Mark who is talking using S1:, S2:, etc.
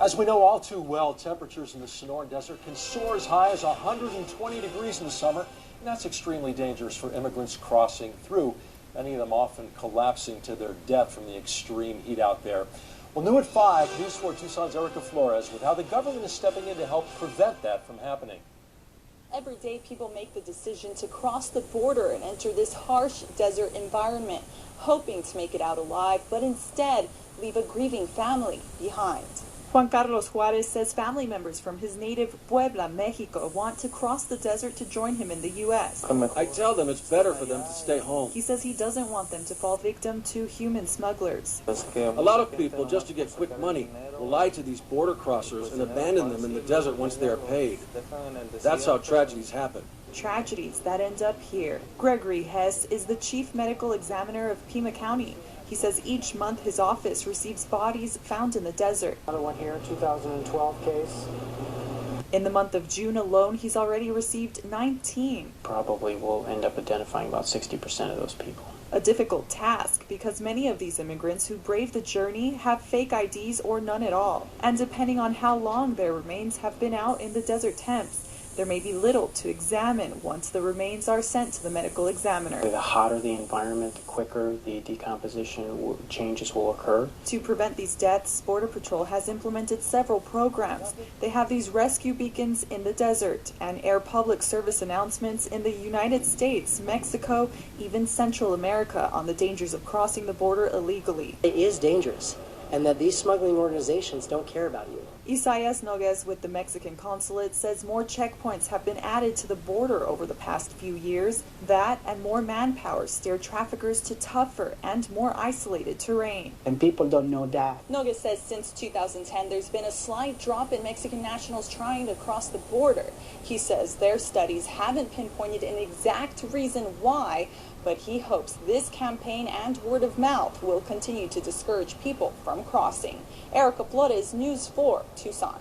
S1: As we know all too well, temperatures in the Sonoran Desert can soar as high as 120 degrees in the summer, and that's extremely dangerous for immigrants crossing through, many of them often collapsing to their death from the extreme heat out there. Well, new at 5, News 4 Tucson's Erica Flores with how the government is stepping in to help prevent that from happening.
S2: Every day people make the decision to cross the border and enter this harsh desert environment, hoping to make it out alive, but instead leave a grieving family behind. Juan Carlos Juarez says family members from his native Puebla, Mexico, want to cross the desert to join him in the U.S.
S1: I tell them it's better for them to stay home.
S2: He says he doesn't want them to fall victim to human smugglers.
S1: A lot of people, just to get quick money, will lie to these border crossers and abandon them in the desert once they are paid. That's how tragedies happen.
S2: Tragedies that end up here. Gregory Hess is the chief medical examiner of Pima County. He says each month his office receives bodies found in the desert.
S3: Another one here, 2012 case.
S2: In the month of June alone, he's already received 19.
S3: Probably will end up identifying about 60% of those people.
S2: A difficult task because many of these immigrants who brave the journey have fake IDs or none at all. And depending on how long their remains have been out in the desert temps, there may be little to examine once the remains are sent to the medical examiner.
S3: The hotter the environment, the quicker the decomposition changes will occur.
S2: To prevent these deaths, Border Patrol has implemented several programs. They have these rescue beacons in the desert and air public service announcements in the United States, Mexico, even Central America on the dangers of crossing the border illegally.
S4: It is dangerous, and that these smuggling organizations don't care about you.
S2: Isaias Nogues with the Mexican consulate says more checkpoints have been added to the border over the past few years. That and more manpower steer traffickers to tougher and more isolated terrain.
S5: And people don't know that.
S2: Nogues says since 2010 there's been a slight drop in Mexican nationals trying to cross the border. He says their studies haven't pinpointed an exact reason why, but he hopes this campaign and word of mouth will continue to discourage people from crossing. Erica Flores, News 4, Tucson.